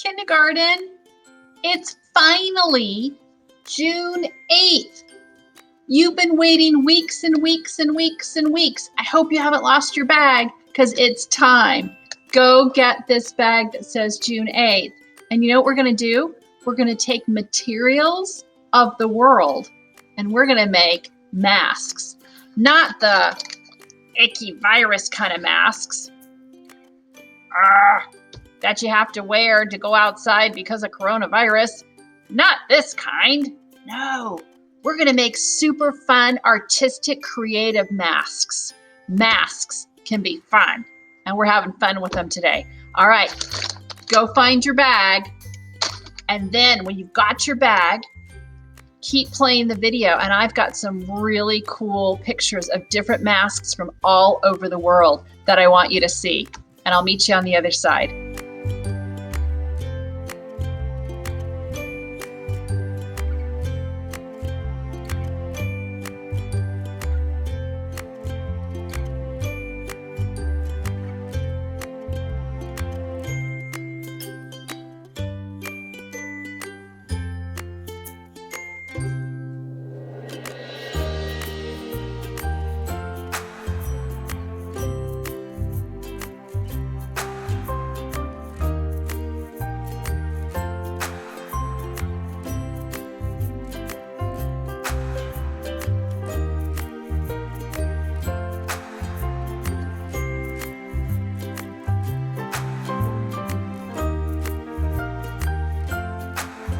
kindergarten. It's finally June 8th. You've been waiting weeks and weeks and weeks and weeks. I hope you haven't lost your bag because it's time. Go get this bag that says June 8th. And you know what we're going to do? We're going to take materials of the world and we're going to make masks. Not the icky virus kind of masks that you have to wear to go outside because of coronavirus. Not this kind. No, we're going to make super fun, artistic, creative masks. Masks can be fun, and we're having fun with them today. All right, go find your bag, and then when you've got your bag, keep playing the video, and I've got some really cool pictures of different masks from all over the world that I want you to see, and I'll meet you on the other side.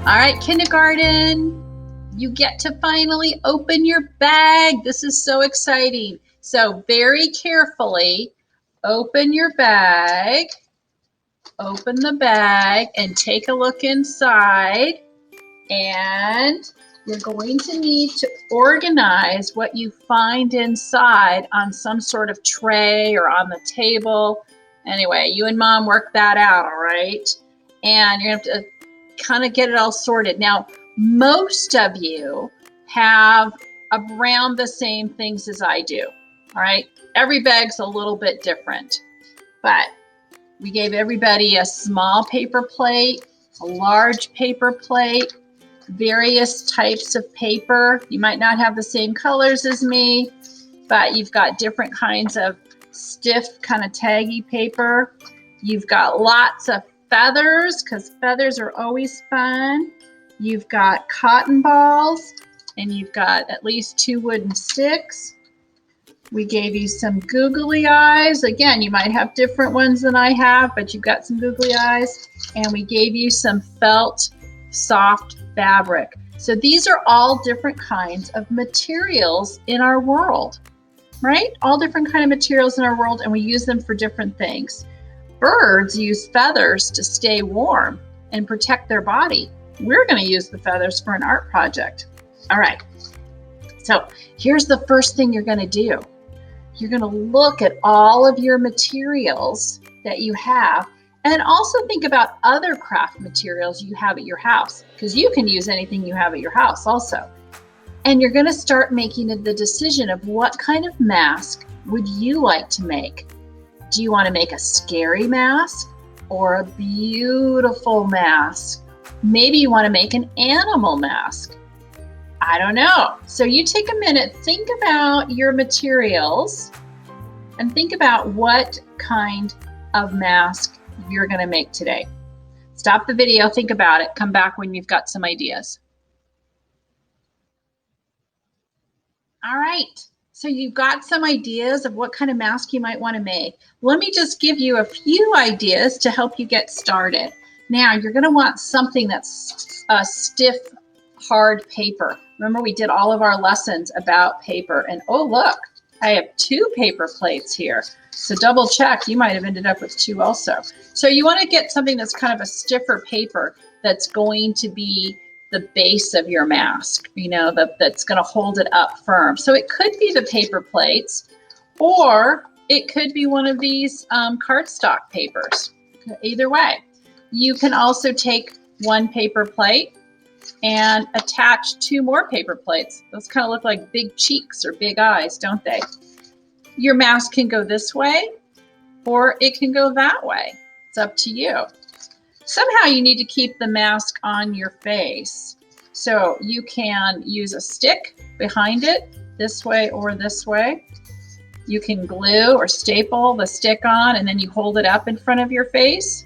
All right, kindergarten, you get to finally open your bag. This is so exciting. So very carefully, open your bag, open the bag, and take a look inside. And you're going to need to organize what you find inside on some sort of tray or on the table. Anyway, you and Mom work that out, all right? And you're going to have to kind of get it all sorted. Now, most of you have around the same things as I do, all right? Every bag's a little bit different, but we gave everybody a small paper plate, a large paper plate, various types of paper. You might not have the same colors as me, but you've got different kinds of stiff, kind of taggy paper. You've got lots of feathers, because feathers are always fun. You've got cotton balls, and you've got at least 2 wooden sticks. We gave you some googly eyes. Again, you might have different ones than I have, but you've got some googly eyes. And we gave you some felt soft fabric. So these are all different kinds of materials in our world, right? All different kind of materials in our world, and we use them for different things. Birds use feathers to stay warm and protect their body. We're going to use the feathers for an art project. All right. So here's the first thing you're going to do. You're going to look at all of your materials that you have, and also think about other craft materials you have at your house, because you can use anything you have at your house also. And you're going to start making the decision of what kind of mask would you like to make. Do you want to make a scary mask or a beautiful mask? Maybe you want to make an animal mask. I don't know. So you take a minute, think about your materials, and think about what kind of mask you're going to make today. Stop the video, think about it, come back when you've got some ideas. All right. So you've got some ideas of what kind of mask you might want to make. Let me just give you a few ideas to help you get started. Now, you're going to want something that's a stiff, hard paper. Remember, we did all of our lessons about paper. And oh, look, I have 2 paper plates here. So double check, you might have ended up with 2 also. So you want to get something that's kind of a stiffer paper that's going to be the base of your mask, you know, that's going to hold it up firm. So it could be the paper plates, or it could be one of these cardstock papers. Either way, you can also take 1 paper plate and attach 2 more paper plates. Those kind of look like big cheeks or big eyes, don't they? Your mask can go this way, or it can go that way. It's up to you. Somehow you need to keep the mask on your face. So you can use a stick behind it, this way or this way. You can glue or staple the stick on and then you hold it up in front of your face.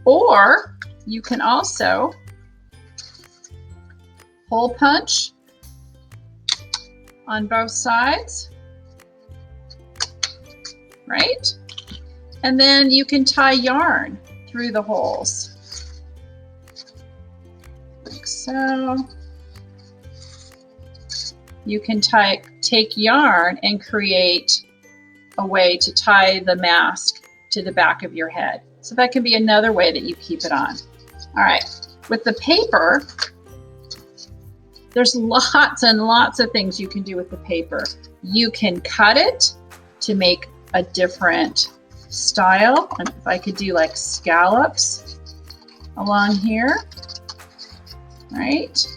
Or you can also hole punch on both sides, right? And then you can tie yarn through the holes, like so. You can take yarn and create a way to tie the mask to the back of your head. So that can be another way that you keep it on. All right, with the paper, there's lots and lots of things you can do with the paper. You can cut it to make a different style. And if I could do like scallops along here, right?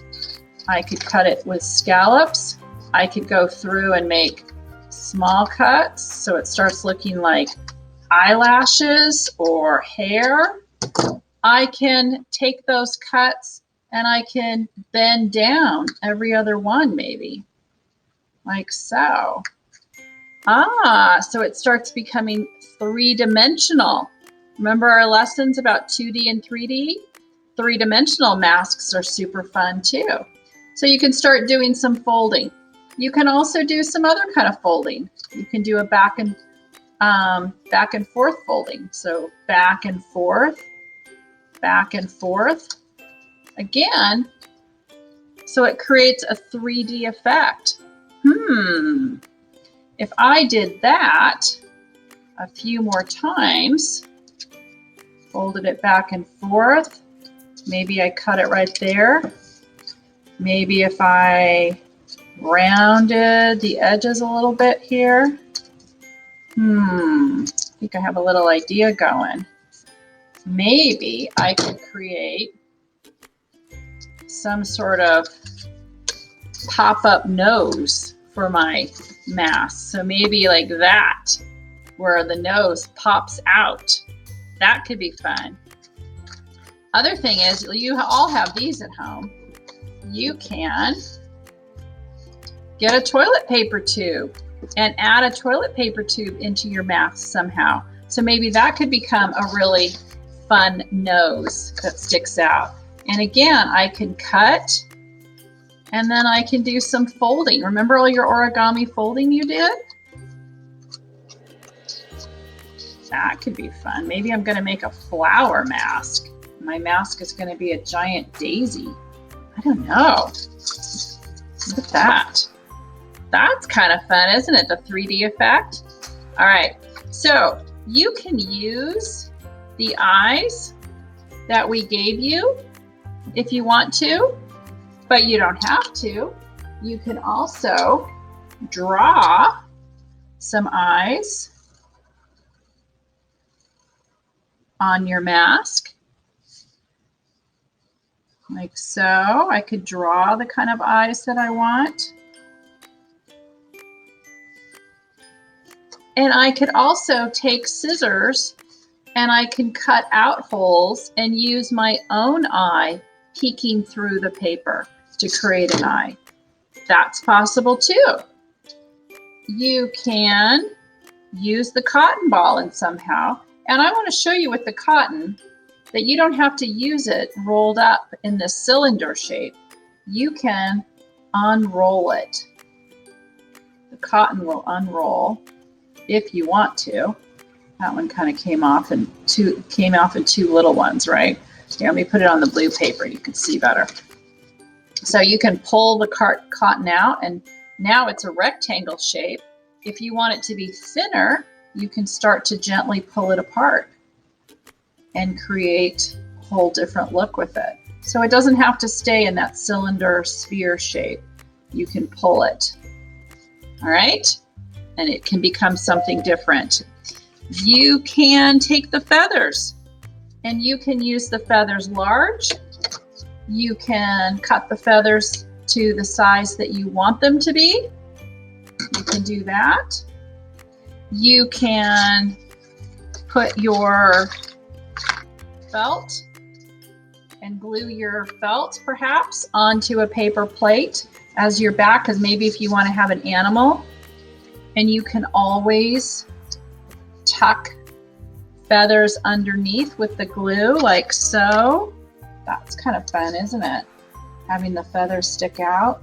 I could cut it with scallops. I could go through and make small cuts so it starts looking like eyelashes or hair. I can take those cuts and I can bend down every other one maybe, like so. So it starts becoming three-dimensional. Remember our lessons about 2D and 3D? Three-dimensional masks are super fun too. So you can start doing some folding. You can also do some other kind of folding. You can do a back and forth folding. So back and forth, back and forth. Again, so it creates a 3D effect. If I did that a few more times, folded it back and forth, maybe I cut it right there. Maybe if I rounded the edges a little bit here. I think I have a little idea going. Maybe I could create some sort of pop-up nose for my mask. So maybe like that, where the nose pops out. That could be fun. Other thing is, you all have these at home. You can get a toilet paper tube and add a toilet paper tube into your mask somehow. So maybe that could become a really fun nose that sticks out. And again, I can cut and then I can do some folding. Remember all your origami folding you did? That could be fun. Maybe I'm going to make a flower mask. My mask is going to be a giant daisy. I don't know. Look at that. That's kind of fun, isn't it? The 3D effect. All right. So you can use the eyes that we gave you if you want to, but you don't have to. You can also draw some eyes on your mask. Like so. I could draw the kind of eyes that I want. And I could also take scissors and I can cut out holes and use my own eye peeking through the paper to create an eye. That's possible too. You can use the cotton ball in somehow. And I want to show you with the cotton that you don't have to use it rolled up in this cylinder shape. You can unroll it. The cotton will unroll if you want to. That one kind of came off in two little ones, right? Here, let me put it on the blue paper. You can see better. So you can pull the cotton out and now it's a rectangle shape. If you want it to be thinner, you can start to gently pull it apart and create a whole different look with it. So it doesn't have to stay in that cylinder sphere shape. You can pull it, all right? And it can become something different. You can take the feathers and you can use the feathers large. You can cut the feathers to the size that you want them to be. You can do that. You can put your felt and glue your felt perhaps onto a paper plate as your back, because maybe if you want to have an animal, and you can always tuck feathers underneath with the glue like so. That's kind of fun, isn't it? Having the feathers stick out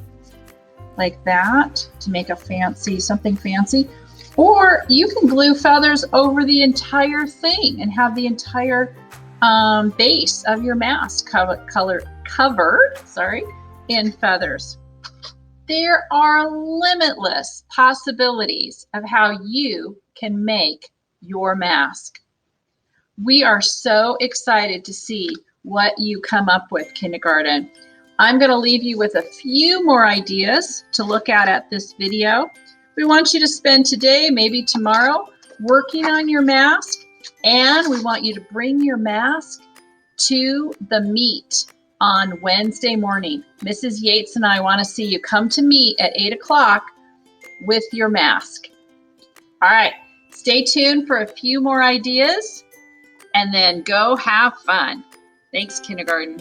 like that to make a fancy, something fancy. Or you can glue feathers over the entire thing and have the entire base of your mask covered in feathers. There are limitless possibilities of how you can make your mask. We are so excited to see what you come up with, kindergarten. I'm going to leave you with a few more ideas to look at this video. We want you to spend today, maybe tomorrow, working on your mask, and we want you to bring your mask to the meet on Wednesday morning. Mrs. Yates and I want to see you come to meet at 8 o'clock with your mask. All right, stay tuned for a few more ideas, and then go have fun. Thanks, kindergarten.